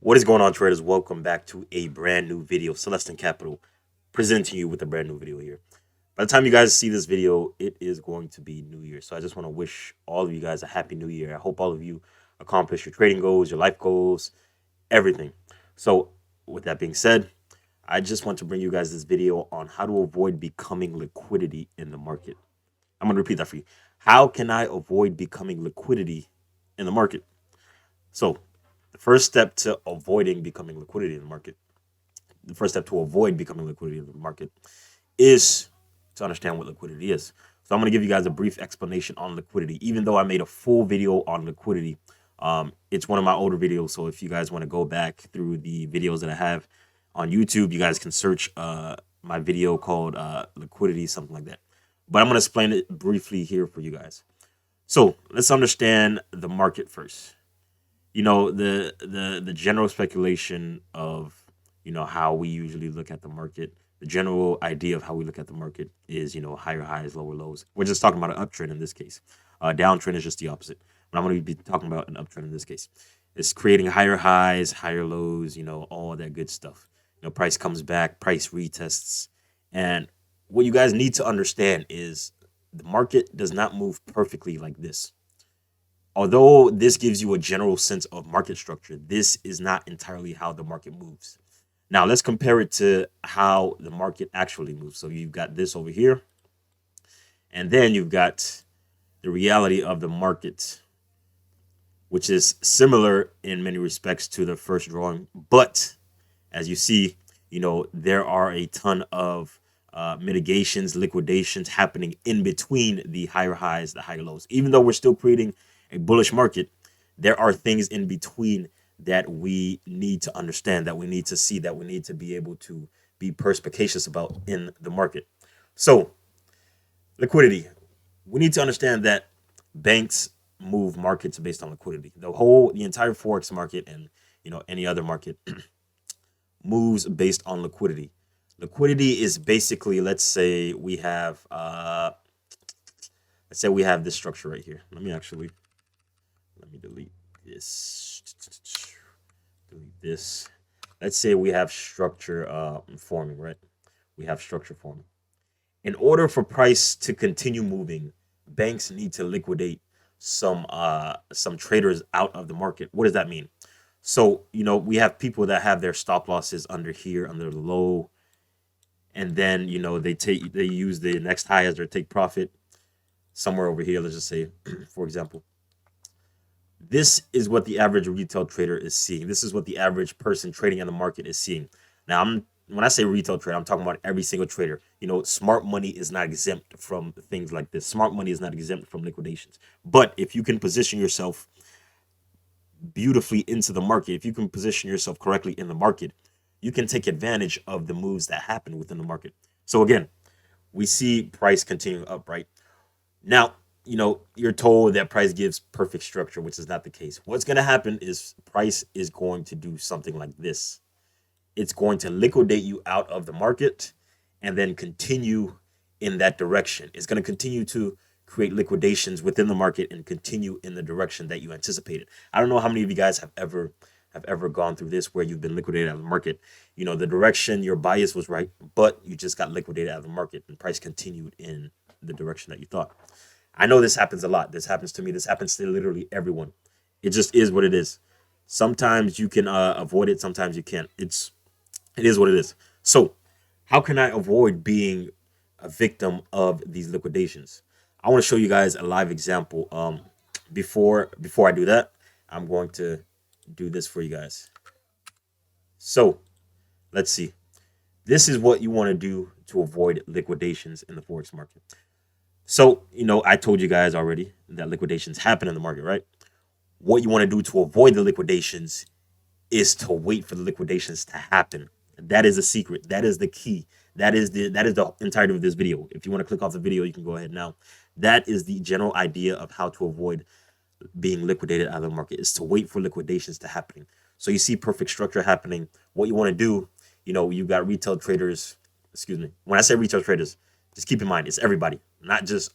What is going on, traders? Welcome back to a brand new video. Celestin Capital presenting you with a brand new video here. By the time you guys see this video, it is going to be New Year. So I just want to wish all of you guys a happy New Year. I hope all of you accomplish your trading goals, your life goals, everything. So with that being said, I just want to bring you guys this video on how to avoid becoming liquidity in the market. I'm going to repeat that for you. How can I avoid becoming liquidity in the market? So the first step to avoiding becoming liquidity in the market, the first step to avoid becoming liquidity in the market is to understand what liquidity is. So I'm going to give you guys a brief explanation on liquidity, even though I made a full video on liquidity. It's one of my older videos. So if you guys want to go back through the videos that I have on YouTube, you guys can search my video called liquidity, something like that. But I'm going to explain it briefly here for you guys. So let's understand the market first. The general speculation of how we usually look at the market. The general idea of how we look at the market is higher highs, lower lows. We're just talking about an uptrend in this case. Downtrend is just the opposite. But I'm going to be talking about an uptrend in this case. It's creating higher highs, higher lows, all that good stuff. Price comes back, price retests. And what you guys need to understand is the market does not move perfectly like this. Although this gives you a general sense of market structure, this is not entirely how the market moves. Now, let's compare it to how the market actually moves. So you've got this over here, and then you've got the reality of the market, which is similar in many respects to the first drawing. But as you see, there are a ton of mitigations, liquidations happening in between the higher highs, the higher lows. Even though we're still creating a bullish market, there are things in between that we need to understand, that we need to see, that we need to be able to be perspicacious about in the market. So liquidity, we need to understand that banks move markets based on liquidity. The entire Forex market and any other market moves based on liquidity. Liquidity is basically, let's say we have this structure right here. Let me delete this. Delete this. Let's say we have structure forming, right? We have structure forming. In order for price to continue moving, banks need to liquidate some traders out of the market. What does that mean? So, we have people that have their stop losses under here, under the low, and then, they use the next high as their take profit somewhere over here. Let's just say, for example, this is what the average retail trader is seeing. This is what the average person trading in the market is seeing. Now, when I say retail trader, I'm talking about every single trader. Smart money is not exempt from things like this. Smart money is not exempt from liquidations. But if you can position yourself beautifully into the market, if you can position yourself correctly in the market, you can take advantage of the moves that happen within the market. So again, we see price continuing up, right? Now, you're told that price gives perfect structure, which is not the case. What's going to happen is price is going to do something like this. It's going to liquidate you out of the market and then continue in that direction. It's going to continue to create liquidations within the market and continue in the direction that you anticipated. I don't know how many of you guys have ever gone through this where you've been liquidated out of the market. The direction, your bias was right, but you just got liquidated out of the market and price continued in the direction that you thought. I know this happens a lot. This happens to me. This happens to literally everyone. It just is what it is. Sometimes you can avoid it. Sometimes you can't. It is what it is. So how can I avoid being a victim of these liquidations? I want to show you guys a live example. Before I do that, I'm going to do this for you guys. So let's see. This is what you want to do to avoid liquidations in the Forex market. So, I told you guys already that liquidations happen in the market, right? What you want to do to avoid the liquidations is to wait for the liquidations to happen. That is the secret. That is the key. That is the entirety of this video. If you want to click off the video, you can go ahead now. That is the general idea of how to avoid being liquidated out of the market, is to wait for liquidations to happen. So you see perfect structure happening. What you want to do, you got retail traders. Excuse me. When I say retail traders, just keep in mind, it's everybody, not just,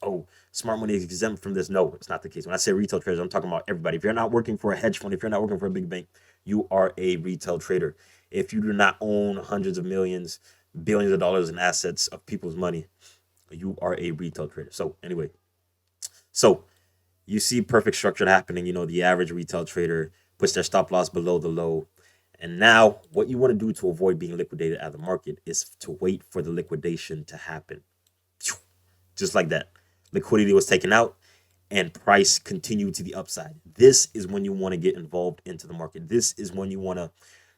smart money is exempt from this. No, it's not the case. When I say retail traders, I'm talking about everybody. If you're not working for a hedge fund, if you're not working for a big bank, you are a retail trader. If you do not own hundreds of millions, billions of dollars in assets of people's money, you are a retail trader. So anyway, so you see perfect structure happening. The average retail trader puts their stop loss below the low. And now, what you want to do to avoid being liquidated out of the market is to wait for the liquidation to happen. Just like that. Liquidity was taken out and price continued to the upside. This is when you want to get involved into the market. This is when you want to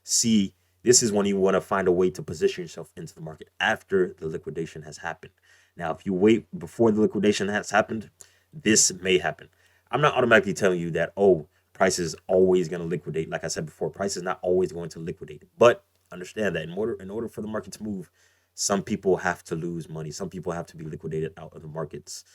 see, this is when you want to find a way to position yourself into the market after the liquidation has happened. Now, if you wait before the liquidation has happened, this may happen. I'm not automatically telling you that, oh, price is always going to liquidate. Like I said before, price is not always going to liquidate. But understand that in order for the market to move, some people have to lose money. Some people have to be liquidated out of the markets.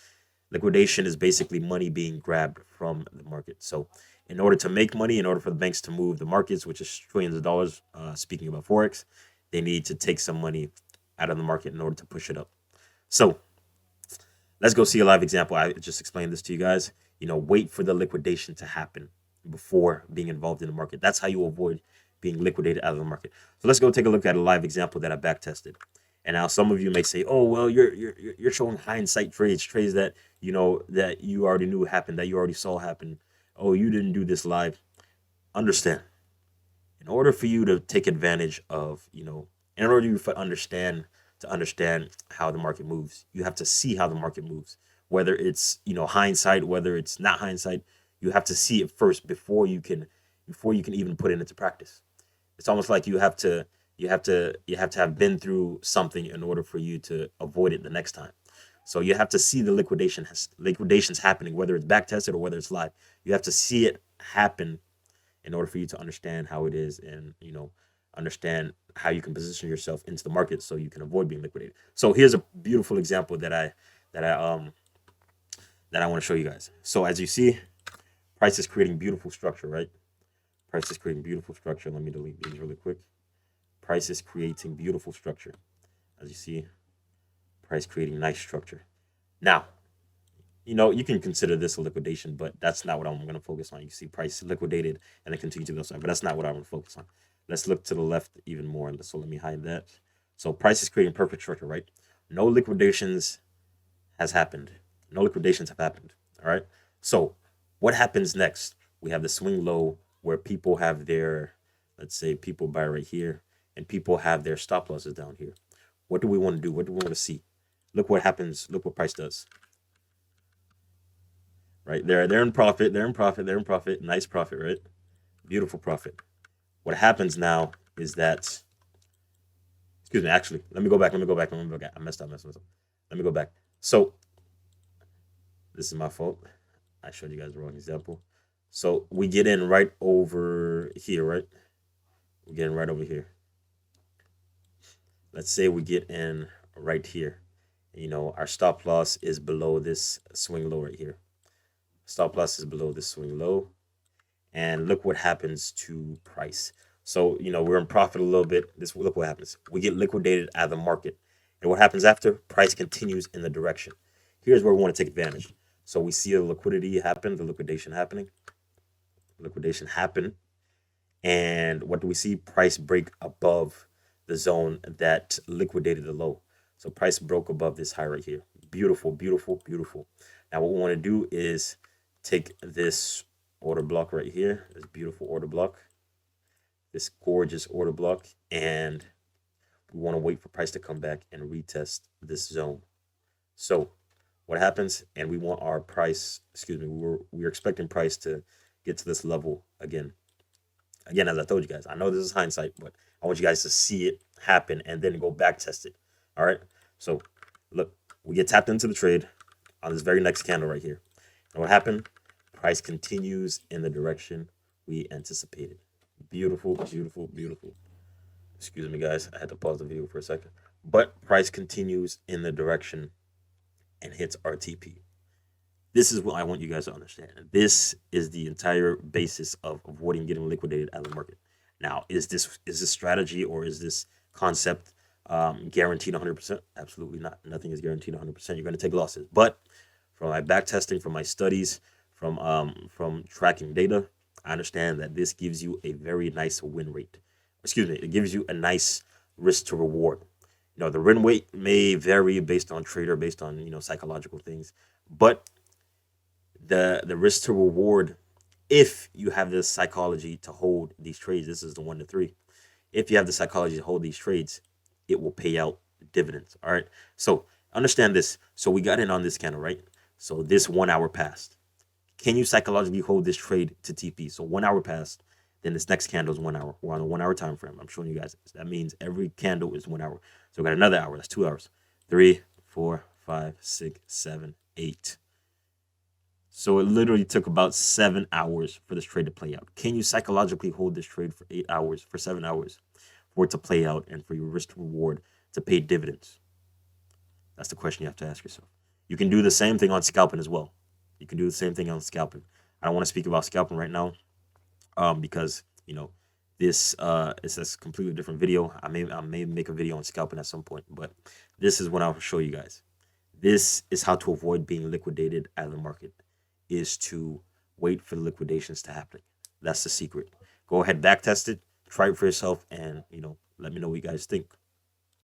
Liquidation is basically money being grabbed from the market. So in order to make money, in order for the banks to move the markets, which is trillions of dollars, speaking about Forex, they need to take some money out of the market in order to push it up. So let's go see a live example. I just explained this to you guys. Wait for the liquidation to happen before being involved in the market. That's how you avoid being liquidated out of the market. So let's go take a look at a live example that I back tested. And now some of you may say, "Oh, well, you're showing hindsight trades that that you already knew happened, that you already saw happen. Oh, you didn't do this live." Understand. In order for you to take advantage of, in order for understand how the market moves, you have to see how the market moves. Whether it's hindsight, whether it's not hindsight, you have to see it first before you can even put it into practice. It's almost like you have to have been through something in order for you to avoid it the next time. So you have to see the liquidations happening, whether it's back tested or whether it's live. You have to see it happen in order for you to understand how it is, and understand how you can position yourself into the market so you can avoid being liquidated. So here's a beautiful example that I want to show you guys. So as you see, price is creating beautiful structure, right? Price is creating beautiful structure. Let me delete these really quick. Price is creating beautiful structure. As you see, price creating nice structure. Now, you can consider this a liquidation, but that's not what I'm going to focus on. You see price liquidated and then continue to go side, but that's not what I want to focus on. Let's look to the left even more. So let me hide that. So price is creating perfect structure, right? No liquidations has happened. No liquidations have happened. All right. So what happens next? We have the swing low where people have their, let's say people buy right here, and people have their stop losses down here. What do we want to do? What do we want to see? Look what happens. Look what price does. Right? They're in profit. They're in profit. They're in profit. Nice profit, right? Beautiful profit. What happens now is that, excuse me, actually, let me go back. I messed up. Let me go back. So this is my fault. I showed you guys the wrong example. So we get in right over here, right? We get in right over here. Let's say we get in right here. Our stop loss is below this swing low right here. Stop loss is below this swing low. And look what happens to price. So, we're in profit a little bit. Look what happens. We get liquidated out of the market. And what happens after? Price continues in the direction. Here's where we want to take advantage. So we see the liquidity happen, the liquidation happening. Liquidation happen. And what do we see? Price break above the zone that liquidated the low. So price broke above this high right here. Beautiful, beautiful, beautiful. Now what we want to do is take this order block right here, this beautiful order block, this gorgeous order block, and we want to wait for price to come back and retest this zone. So what happens? And we want our price, we're expecting price to get to this level again. Again, as I told you guys, I know this is hindsight, but I want you guys to see it happen and then go back test it. All right. So look, we get tapped into the trade on this very next candle right here. And what happened? Price continues in the direction we anticipated. Beautiful, beautiful, beautiful. Excuse me, guys. I had to pause the video for a second. But price continues in the direction and hits RTP. This is what I want you guys to understand. This is the entire basis of avoiding getting liquidated out of the market. Now, is this strategy or is this concept guaranteed 100%? Absolutely not. Nothing is guaranteed 100%. You're going to take losses. But from my back testing, from my studies, from tracking data, I understand that this gives you a very nice win rate. Excuse me, it gives you a nice risk to reward. The win rate may vary based on trader, based on psychological things, but the risk to reward, if you have the psychology to hold these trades, this is the 1 to 3. If you have the psychology to hold these trades, it will pay out dividends. All right. So understand this. So we got in on this candle, right? So this 1 hour passed. Can you psychologically hold this trade to TP? So 1 hour passed. Then this next candle is 1 hour. We're on a 1 hour time frame. I'm showing you guys this. That means every candle is 1 hour. So we got another hour. That's 2 hours. 3, 4, 5, 6, 7, 8. So it literally took about 7 hours for this trade to play out. Can you psychologically hold this trade for 8 hours, for 7 hours, for it to play out and for your risk to reward to pay dividends? That's the question you have to ask yourself. You can do the same thing on scalping as well. You can do the same thing on scalping. I don't want to speak about scalping right now, because this is a completely different video. I may make a video on scalping at some point, but this is what I'll show you guys. This is how to avoid being liquidated out of the market, is to wait for the liquidations to happen. That's the secret. Go ahead, back test it, try it for yourself, and let me know what you guys think.